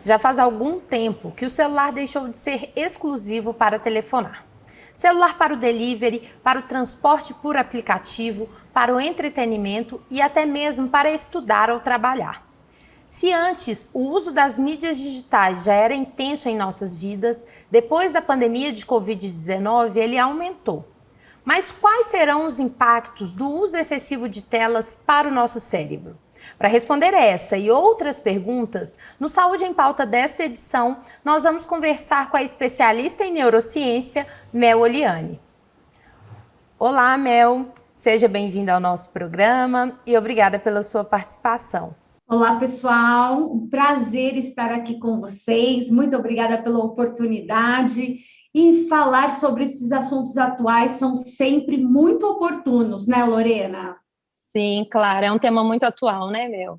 Já faz algum tempo que o celular deixou de ser exclusivo para telefonar. Celular para o delivery, para o transporte por aplicativo, para o entretenimento e até mesmo para estudar ou trabalhar. Se antes o uso das mídias digitais já era intenso em nossas vidas, depois da pandemia de Covid-19 ele aumentou. Mas quais serão os impactos do uso excessivo de telas para o nosso cérebro? Para responder essa e outras perguntas, no Saúde em Pauta desta edição, nós vamos conversar com a especialista em neurociência, Mel Oliane. Olá, Mel. Seja bem-vinda ao nosso programa e obrigada pela sua participação. Olá, pessoal. Um prazer estar aqui com vocês. Muito obrigada pela oportunidade. E falar sobre esses assuntos atuais são sempre muito oportunos, né, Lorena? Sim, claro, é um tema muito atual, né, Mel?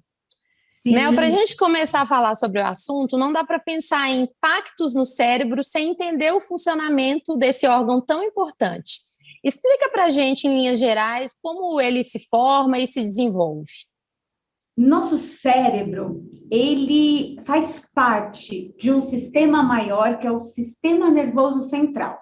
Mel, para a Sim. gente começar a falar sobre o assunto, não dá para pensar em impactos no cérebro sem entender o funcionamento desse órgão tão importante. Explica para a gente, em linhas gerais, como ele se forma e se desenvolve. Nosso cérebro, ele faz parte de um sistema maior, que é o sistema nervoso central.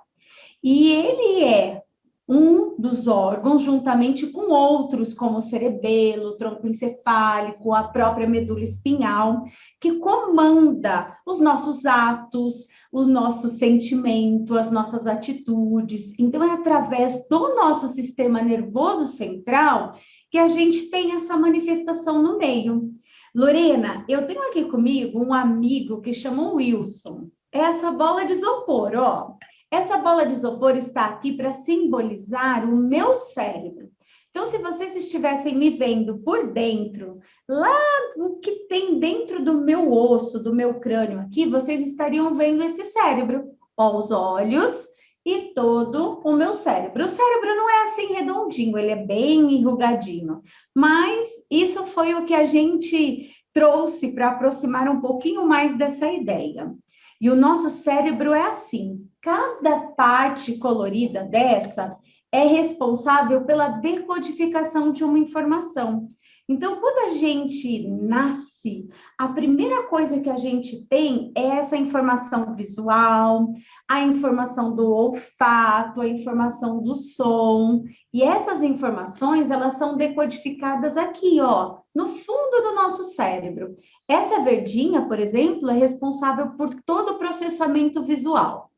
E ele é um dos órgãos, juntamente com outros, como o cerebelo, o tronco encefálico, a própria medula espinhal, que comanda os nossos atos, o nosso sentimento, as nossas atitudes. Então, é através do nosso sistema nervoso central que a gente tem essa manifestação no meio. Lorena, eu tenho aqui comigo um amigo que chama Wilson. Essa bola de isopor, ó. Essa bola de isopor está aqui para simbolizar o meu cérebro. Então, se vocês estivessem me vendo por dentro, lá o que tem dentro do meu osso, do meu crânio aqui, vocês estariam vendo esse cérebro. Ó, os olhos e todo o meu cérebro. O cérebro não é assim redondinho, ele é bem enrugadinho. Mas isso foi o que a gente trouxe para aproximar um pouquinho mais dessa ideia. E o nosso cérebro é assim. Cada parte colorida dessa é responsável pela decodificação de uma informação. Então, quando a gente nasce, a primeira coisa que a gente tem é essa informação visual, a informação do olfato, a informação do som. E essas informações, elas são decodificadas aqui, ó, no fundo do nosso cérebro. Essa verdinha, por exemplo, é responsável por todo o processamento visual.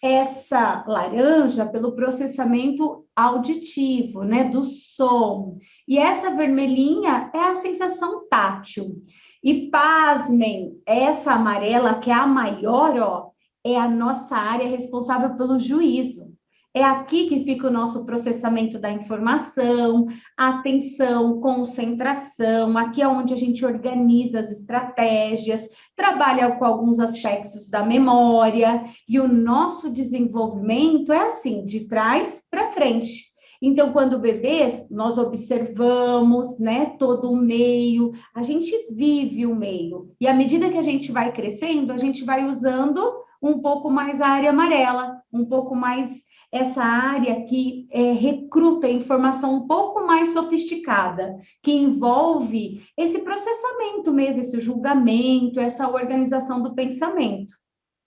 Essa laranja pelo processamento auditivo, né, do som. E essa vermelhinha é a sensação tátil. E pasmem, essa amarela, que é a maior, ó, é a nossa área responsável pelo juízo. É aqui que fica o nosso processamento da informação, atenção, concentração. Aqui é onde a gente organiza as estratégias, trabalha com alguns aspectos da memória, e o nosso desenvolvimento é assim, de trás para frente. Então, quando bebês, nós observamos, né, todo o meio, a gente vive o meio. E à medida que a gente vai crescendo, a gente vai usando um pouco mais a área amarela, um pouco mais essa área que recruta informação um pouco mais sofisticada, que envolve esse processamento mesmo, esse julgamento, essa organização do pensamento.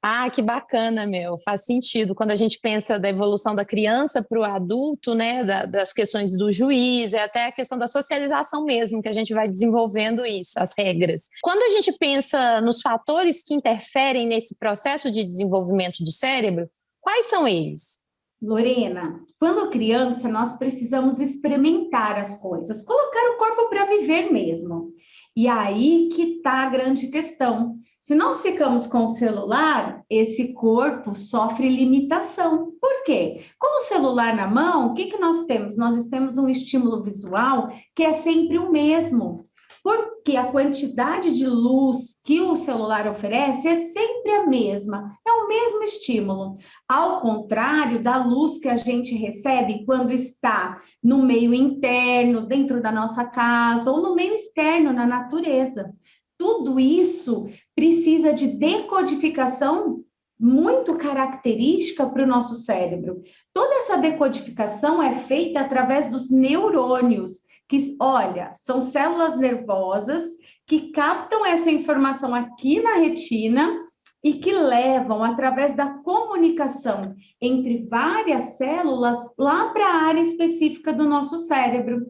Ah, que bacana, meu. Faz sentido. Quando a gente pensa da evolução da criança para o adulto, né, das questões do juízo, é até a questão da socialização mesmo, que a gente vai desenvolvendo isso, as regras. Quando a gente pensa nos fatores que interferem nesse processo de desenvolvimento de cérebro, quais são eles? Lorena, quando criança, nós precisamos experimentar as coisas, colocar o corpo para viver mesmo. E aí que está a grande questão. Se nós ficamos com o celular, esse corpo sofre limitação. Por quê? Com o celular na mão, o que que nós temos? Nós temos um estímulo visual que é sempre o mesmo. Porque a quantidade de luz que o celular oferece é sempre a mesma, é o mesmo estímulo. Ao contrário da luz que a gente recebe quando está no meio interno, dentro da nossa casa, ou no meio externo, na natureza. Tudo isso precisa de decodificação muito característica para o nosso cérebro. Toda essa decodificação é feita através dos neurônios, que, olha, são células nervosas que captam essa informação aqui na retina e que levam, através da comunicação entre várias células, lá para a área específica do nosso cérebro.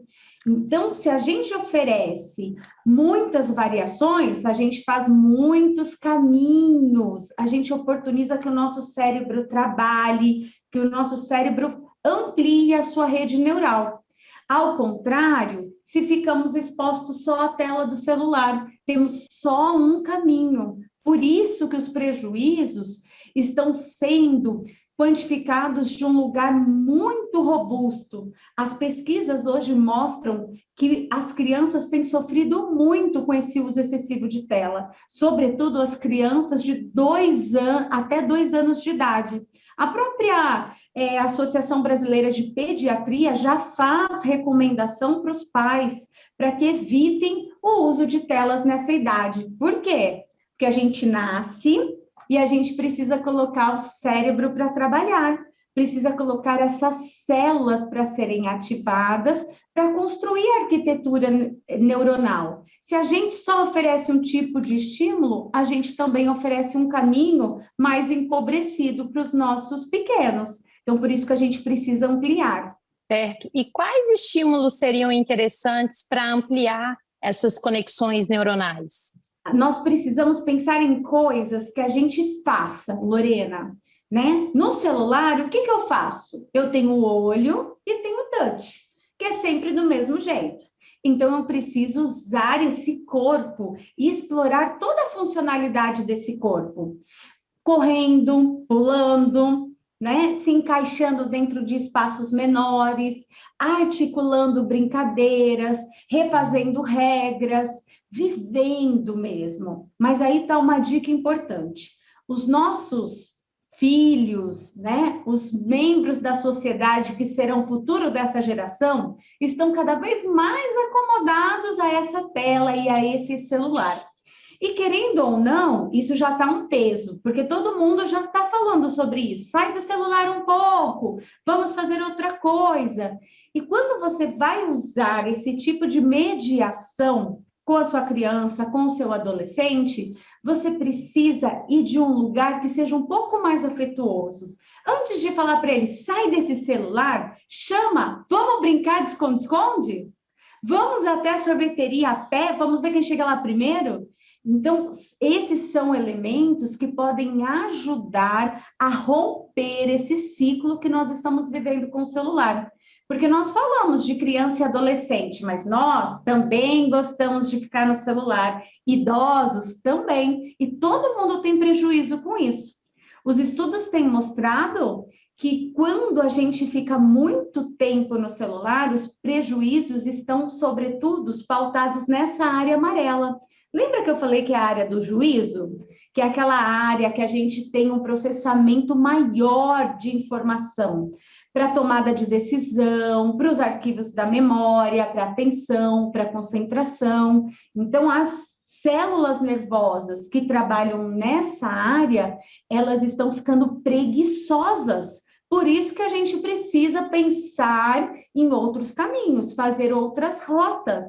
Então, se a gente oferece muitas variações, a gente faz muitos caminhos, a gente oportuniza que o nosso cérebro trabalhe, que o nosso cérebro amplie a sua rede neural. Ao contrário, se ficamos expostos só à tela do celular, temos só um caminho. Por isso que os prejuízos estão sendo quantificados de um lugar muito robusto. As pesquisas hoje mostram que as crianças têm sofrido muito com esse uso excessivo de tela, sobretudo as crianças de 2 anos até 2 anos de idade. A própria Associação Brasileira de Pediatria já faz recomendação para os pais para que evitem o uso de telas nessa idade. Por quê? Porque a gente nasce e a gente precisa colocar o cérebro para trabalhar, precisa colocar essas células para serem ativadas, para construir a arquitetura neuronal. Se a gente só oferece um tipo de estímulo, a gente também oferece um caminho mais empobrecido para os nossos pequenos. Então, por isso que a gente precisa ampliar. Certo. E quais estímulos seriam interessantes para ampliar essas conexões neuronais? Nós precisamos pensar em coisas que a gente faça, Lorena, né? No celular, o que eu faço? Eu tenho o olho e tenho o touch, que é sempre do mesmo jeito. Então, eu preciso usar esse corpo e explorar toda a funcionalidade desse corpo. Correndo, pulando, né? Se encaixando dentro de espaços menores, articulando brincadeiras, refazendo regras, vivendo mesmo. Mas aí está uma dica importante. Os nossos filhos, né, os membros da sociedade que serão o futuro dessa geração, estão cada vez mais acomodados a essa tela e a esse celular. E querendo ou não, isso já está um peso, porque todo mundo já está falando sobre isso. Sai do celular um pouco, vamos fazer outra coisa. E quando você vai usar esse tipo de mediação com a sua criança, com o seu adolescente, você precisa ir de um lugar que seja um pouco mais afetuoso. Antes de falar para ele, sai desse celular, chama, vamos brincar de esconde-esconde? Vamos até a sorveteria a pé, vamos ver quem chega lá primeiro? Então, esses são elementos que podem ajudar a romper esse ciclo que nós estamos vivendo com o celular. Porque nós falamos de criança e adolescente, mas nós também gostamos de ficar no celular, idosos também, e todo mundo tem prejuízo com isso. Os estudos têm mostrado que quando a gente fica muito tempo no celular, os prejuízos estão, sobretudo, pautados nessa área amarela. Lembra que eu falei que é a área do juízo? Que é aquela área que a gente tem um processamento maior de informação para tomada de decisão, para os arquivos da memória, para atenção, para concentração. Então, as células nervosas que trabalham nessa área, elas estão ficando preguiçosas. Por isso que a gente precisa pensar em outros caminhos, fazer outras rotas,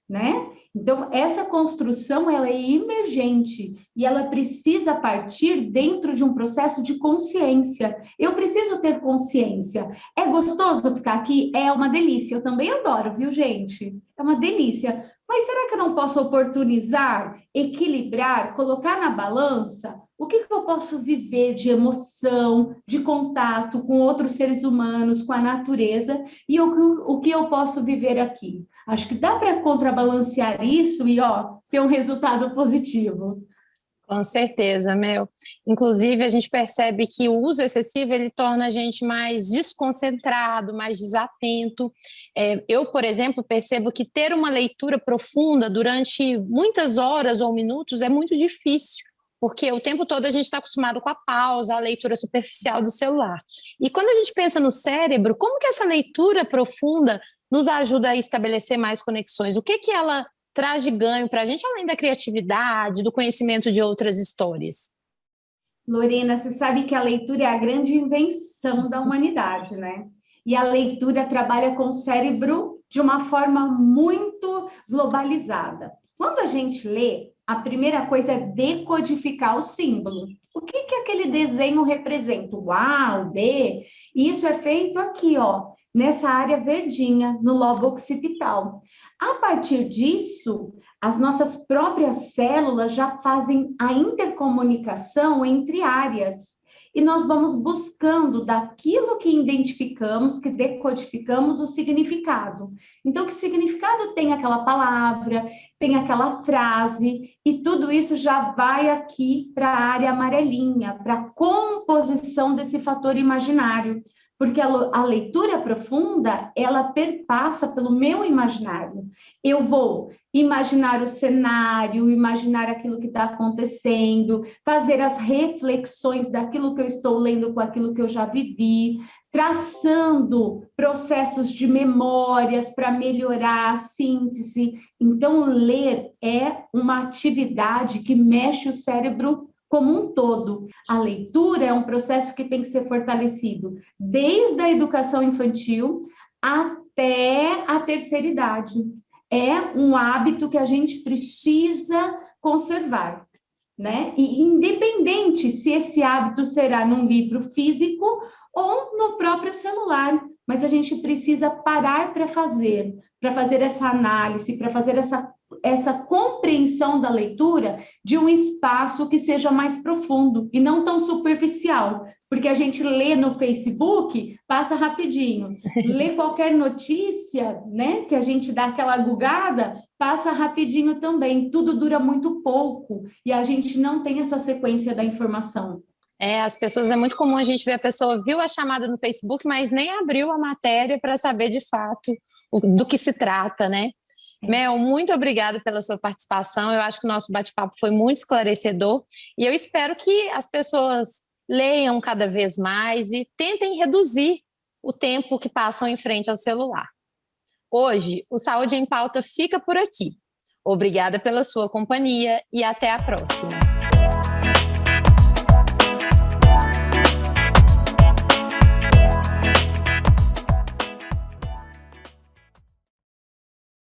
né? Então, essa construção, ela é emergente e ela precisa partir dentro de um processo de consciência. Eu preciso ter consciência. É gostoso ficar aqui? É uma delícia. Eu também adoro, viu, gente? É uma delícia. Mas será que eu não posso oportunizar, equilibrar, colocar na balança? O que eu posso viver de emoção, de contato com outros seres humanos, com a natureza, e o que eu posso viver aqui? Acho que dá para contrabalancear isso e, ter um resultado positivo. Com certeza, Mel. Inclusive, a gente percebe que o uso excessivo, ele torna a gente mais desconcentrado, mais desatento. Eu, por exemplo, percebo que ter uma leitura profunda durante muitas horas ou minutos é muito difícil, porque o tempo todo a gente está acostumado com a pausa, a leitura superficial do celular. E quando a gente pensa no cérebro, como que essa leitura profunda nos ajuda a estabelecer mais conexões? O que ela traz de ganho para a gente, além da criatividade, do conhecimento de outras histórias? Lorena, você sabe que a leitura é a grande invenção da humanidade, né? E a leitura trabalha com o cérebro de uma forma muito globalizada. Quando a gente lê, a primeira coisa é decodificar o símbolo. O que que aquele desenho representa? O A, o B? E isso é feito aqui, ó, nessa área verdinha, no lobo occipital. A partir disso, as nossas próprias células já fazem a intercomunicação entre áreas. E nós vamos buscando daquilo que identificamos, que decodificamos, o significado. Então, que significado tem aquela palavra, tem aquela frase, e tudo isso já vai aqui para a área amarelinha, para a composição desse fator imaginário. Porque a leitura profunda, ela perpassa pelo meu imaginário. Eu vou imaginar o cenário, imaginar aquilo que está acontecendo, fazer as reflexões daquilo que eu estou lendo com aquilo que eu já vivi, traçando processos de memórias para melhorar a síntese. Então, ler é uma atividade que mexe o cérebro como um todo. A leitura é um processo que tem que ser fortalecido desde a educação infantil até a terceira idade. É um hábito que a gente precisa conservar, né? E independente se esse hábito será num livro físico ou no próprio celular, mas a gente precisa parar para fazer essa análise, para fazer essa compreensão da leitura de um espaço que seja mais profundo e não tão superficial, porque a gente lê no Facebook, passa rapidinho, lê qualquer notícia, né, que a gente dá aquela gugada, passa rapidinho também, tudo dura muito pouco e a gente não tem essa sequência da informação. As pessoas, é muito comum a gente ver a pessoa viu a chamada no Facebook, mas nem abriu a matéria para saber de fato do que se trata, né? Mel, muito obrigada pela sua participação. Eu acho que o nosso bate-papo foi muito esclarecedor e eu espero que as pessoas leiam cada vez mais e tentem reduzir o tempo que passam em frente ao celular. Hoje, o Saúde em Pauta fica por aqui. Obrigada pela sua companhia e até a próxima.